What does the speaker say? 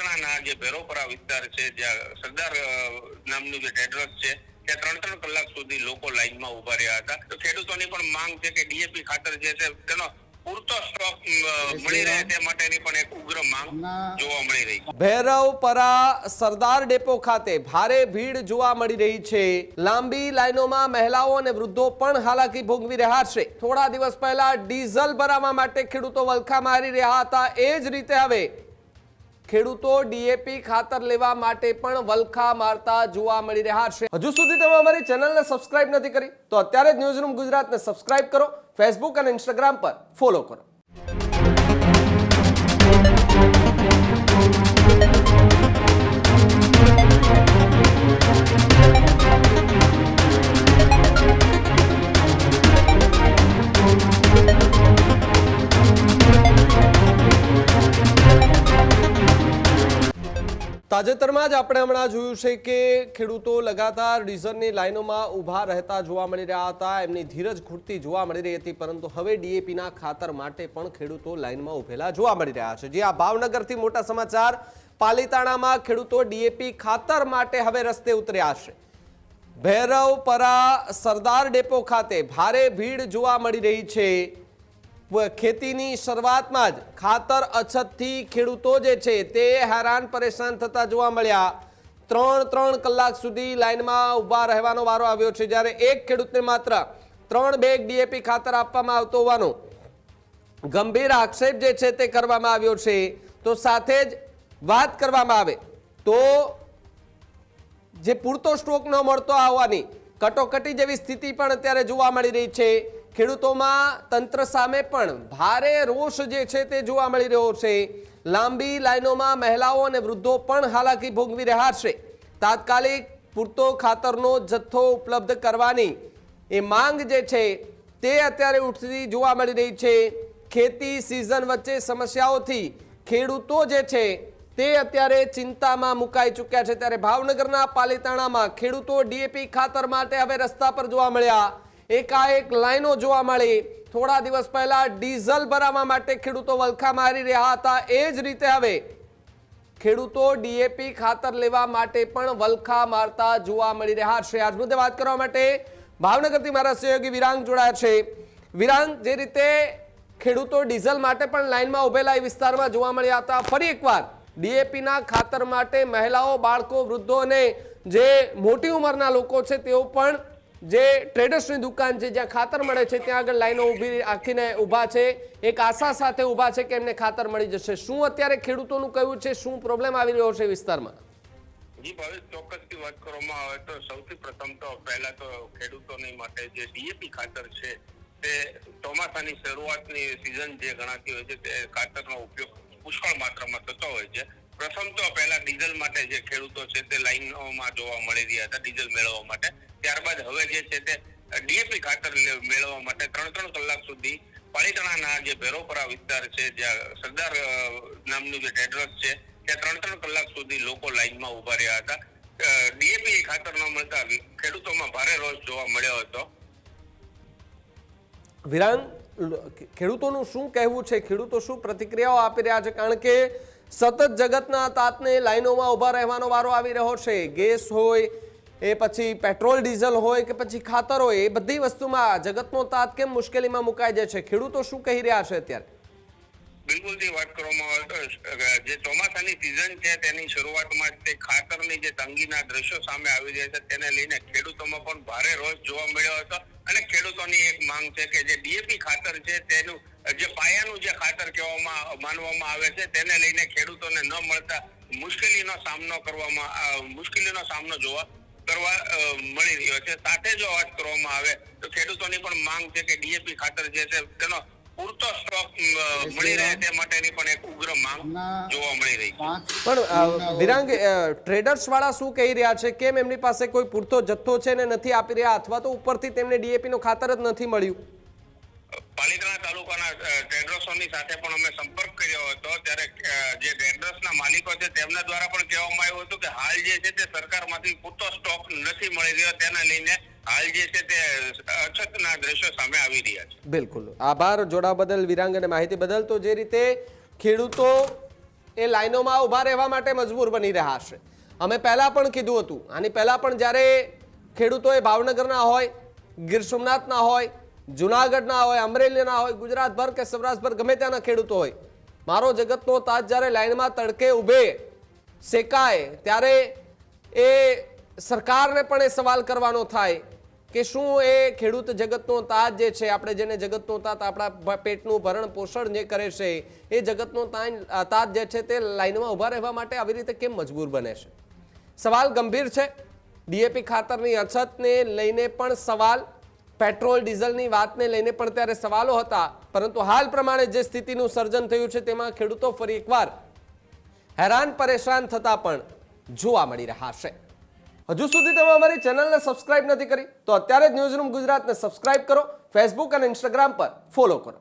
પાલીતાણાના જે ભેરોપરા વિસ્તાર છે, જ્યાં સરદાર નામનું જે ટ્રેડર્સ છે, ત્યાં 3-3 કલાક સુધી લોકો લાઈનમાં ઉભા રહ્યા હતા. તો ખેડૂતોની પણ માંગ છે કે ડીએપી ખાતર જે છે તેનો પૂરતો સ્ટોક મળી રહે તે માટેની પણ એક ઉગ્ર માંગ જોવા મળી રહી છે. ભૈરવપરા સરદાર ડેપો ખાતે ભારે ભીડ જોવા મળી રહી છે. લાંબી લાઈનોમાં મહિલાઓ અને વૃદ્ધો પણ હાલાકી ભોગવી રહ્યા છે. થોડા દિવસ પહેલા ડીઝલ ભરાવવા માટે ખેડૂતો વલખા મારી રહ્યા હતા. એ જ રીતે હવે ખેડૂતો ડીએપી ખાતર લેવા માટે પણ વલખા મારતા જોવા મળી રહ્યા છે. હજુ સુધી તમે અમારી ચેનલને સબસ્ક્રાઇબ નથી કરી તો અત્યારે જ ન્યૂઝરૂમ ગુજરાતને સબસ્ક્રાઇબ કરો. ફેસબુક અને ઇન્સ્ટાગ્રામ પર ફોલો કરો. તાજેતરમાં જ આપણે હમણાં જોયું છે કે ખેડૂતો લગાતાર ડીઝલની લાઈનોમાં ઊભા રહેતા જોવા મળી રહ્યા હતા. એમની ધીરજ ખૂટતી જોવા મળી રહી હતી, પરંતુ હવે ડીએપીના ખાતર માટે પણ ખેડૂતો લાઈનમાં ઊભેલા જોવા મળી રહ્યા છે. જે આ ભાવનગરથી મોટા સમાચાર. પાલીતાણામાં ખેડૂતો ડીએપી ખાતર માટે હવે રસ્તે ઉતર્યા છે. ભૈરવપરા સરદાર ડેપો ખાતે ભારે ભીડ જોવા મળી રહી છે. ખેતીની શરૂઆતમાં જ ખાતર અછતથી ખેડૂતો જે છે તે હેરાન પરેશાન થતા જોવા મળ્યા. 3 કલાક સુધી લાઈનમાં ઊભા રહેવાનો વારો આવ્યો છે, જ્યારે એક ખેડૂતને માત્ર 3 બેગ ડીએપી ખાતર આપવામાં આવતો હોવાનો ગંભીર આક્ષેપ જે છે તે કરવામાં આવ્યો છે. તો સાથે જ વાત કરવામાં આવે તો જે પૂરતો સ્ટોક ન મળતો આવવાની કટોકટી જેવી સ્થિતિ પણ અત્યારે જોવા મળી રહી છે. ખેડૂતોમાં તંત્ર સામે પણ ભારે રોષ જે છે તે જોવા મળી રહ્યો છે. લાંબી લાઈનોમાં મહિલાઓ અને વૃદ્ધો પણ હાલાકી ભોગવી રહ્યા છે. તાત્કાલિક પૂરતો ખાતરનો જથ્થો ઉપલબ્ધ કરવાની એ માંગ જે છે તે અત્યારે ઉઠતી જોવા મળી રહી છે. ખેતી સિઝન વચ્ચે સમસ્યાઓથી ખેડૂતો જે છે તે અત્યારે ચિંતામાં મુકાઈ ચૂક્યા છે. ત્યારે ભાવનગરના પાલીતાણામાં ખેડૂતો ડીએપી ખાતર માટે હવે રસ્તા પર જોવા મળ્યા. એકાએક લાઈનો જોવા મળી. થોડા દિવસ પહેલા ડીઝલ ભરાવવા માટે ખેડૂતો વલખા મારી રહ્યા હતા. એ જ રીતે હવે ખેડૂતો ડીએપી ખાતર લેવા માટે પણ વલખા મારતા જોવા મળી રહ્યા છે. આજ મુદ્દે વાત કરવા માટે ભાવનગરથી મારા સહયોગી વિરાંગ જોડાયા છે. વિરાંગ, જે રીતે ખેડૂતો ડીઝલ માટે પણ લાઈનમાં ઉભેલા એ વિસ્તારમાં જોવા મળ્યા હતા, ફરી એકવાર ડીએપીના ખાતર માટે મહિલાઓ, બાળકો, વૃદ્ધો અને જે મોટી ઉંમરના લોકો છે તેઓ પણ જે ટ્રેડર્સની દુકાન છે જ્યાં ખાતર મળે છે ત્યાં આગળ લાઈનો ઊભી રાખીને ઊભા છે. એક આશા સાથે ઊભા છે કે એમને ખાતર મળી જશે. શું અત્યારે ખેડૂતોનું કહેવું છે, શું પ્રોબ્લેમ આવી રહ્યો છે વિસ્તારમાં? જી ભાવેશ, ચોક્કસથી વાત કરવામાં આવે તો સૌથી પ્રથમ તો પહેલા તો ખેડૂતોની માટે જે ડીએપી ખાતર છે તે ચોમાસાની શરૂઆતની સિઝન જે ગણાતી હોય છે તે ખાતરનો ઉપયોગ પુષ્કળ માત્રામાં થતો હોય છે. પ્રથમ તો પહેલા ડીઝલ માટે જે ખેડૂતો છે તે લાઈનોમાં જોવા મળી રહ્યા હતા ડીઝલ મેળવવા માટે. ત્યારબાદ હવે જે છે તે ડીએપી ખાતર મેળવવા માટે 3 કલાક સુધી પાલીતાણાના જે ભેરોપરા વિસ્તાર છે, જ્યાં સરદાર નામનું જે ટ્રેડર્સ છે, ત્યાં 3 કલાક સુધી લોકો લાઈનમાં ઉભા રહ્યા હતા. ડીએપી ખાતર ન મળતા ખેડૂતોમાં ભારે રોષ જોવા મળ્યો હતો. વિરાંગ, ખેડૂતોનું શું કહેવું છે, ખેડૂતો શું પ્રતિક્રિયાઓ આપી રહ્યા છે? કારણ કે સતત જગતના તાતને લાઈનોમાં ઊભા રહેવાનો વારો આવી રહ્યો છે. ગેસ હોય, એ પછી પેટ્રોલ ડીઝલ હોય કે પછી ખાતર હોય, એ બધી વસ્તુમાં જગતનો તાત કેમ મુશ્કેલીમાં મુકાઈ જાય છે? ખેડૂતો શું કહી રહ્યા છે અત્યારે? બિલકુલ જે વાત કરવામાં આવે તો જે ચોમાસાની સિઝન છે તેની શરૂઆતમાં તે ખાતરની જે તંગીના દ્રશ્યો સામે આવી રહ્યા છે તેને લઈને ખેડૂતોમાં પણ ભારે રોષ જોવા મળ્યો હતો. અને ખેડૂતોની એક માંગ છે કે જે ડીએપી ખાતર છે તેનું જે પાયાનું જે ખાતર માનવામાં આવે છે તેને લઈને ખેડૂતોને ન મળતા મુશ્કેલીનો સામનો જોવા મળી રહ્યો છે. સાથે જો વાત કરવામાં આવે તો ખેડૂતોની પણ માંગ છે કે ડીએપી ખાતર જે છે તેનો પૂરતો સ્ટોક મળી રહે તે માટેની પણ એક ઉગ્ર માંગ જોવા મળી રહી છે. પણ વિરાંગ, ટ્રેડર્સ વાળા શું કહી રહ્યા છે? કેમ એમની પાસે કોઈ પૂરતો જથ્થો છે ને નથી આપી રહ્યા, અથવા તો ઉપરથી તેમને ડીએપી નું ખાતર જ નથી મળ્યું? પાલીતાણા તાલુકાના ટ્રેડર્સોની સાથે પણ અમે સંપર્ક કર્યો હતો, ત્યારે જે ટ્રેડર્સના માલિકો છે તેમના દ્વારા પણ કહેવામાં આવ્યું હતું કે હાલ જે છે તે સરકારમાંથી પૂરતો સ્ટોક નથી મળી રહ્યો, તેના લઈને હાલ જે છે તે અછતના દ્રશ્યો સામે આવી રહ્યા છે. બિલકુલ, આભાર જોડાવા બદલ વિરાંગ અને માહિતી બદલ. તો જે રીતે ખેડૂતો એ લાઈનોમાં ઊભા રહેવા માટે મજબૂર બની રહ્યા છે. અમે પહેલા પણ કીધું હતું, આની પહેલા પણ જ્યારે ખેડૂતોએ ભાવનગરના હોય, ગીર સોમનાથના હોય, જુનાગઢના હોય, અમરેલીના હોય, ગુજરાતભર કે સૌરાષ્ટ્રભર ગમે ત્યાંના ખેડૂતો હોય, મારો જગતનો તાજ જ્યારે લાઈનમાં તડકે ઊભે શેકાય ત્યારે એ સરકારને પણ એ સવાલ કરવાનો થાય કે શું એ ખેડૂત જગતનો તાજ જે છે, આપણે જેને જગતનો તાજ આપણા પેટનું ભરણ પોષણ જે કરે છે, એ જગતનો તાજ જે છે તે લાઈનમાં ઊભા રહેવા માટે આવી રીતે કેમ મજબૂર બને છે? સવાલ ગંભીર છે. ડીએપી ખાતરની અછતને લઈને પણ સવાલ, પેટ્રોલ ડીઝલની વાતને લઈને પણ ત્યારે સવાલો હતા, પરંતુ હાલ પ્રમાણે જે સ્થિતિનું સર્જન થયું છે તેમાં ખેડૂતો ફરી એકવાર હેરાન પરેશાન થતા પણ જોવા મળી રહ્યા છે. હજુ સુધી તમે અમારી ચેનલને સબસ્ક્રાઇબ નથી કરી તો અત્યારે જ ન્યૂઝરૂમ ગુજરાતને સબસ્ક્રાઇબ કરો, ફેસબુક અને ઇન્સ્ટાગ્રામ પર ફોલો કરો.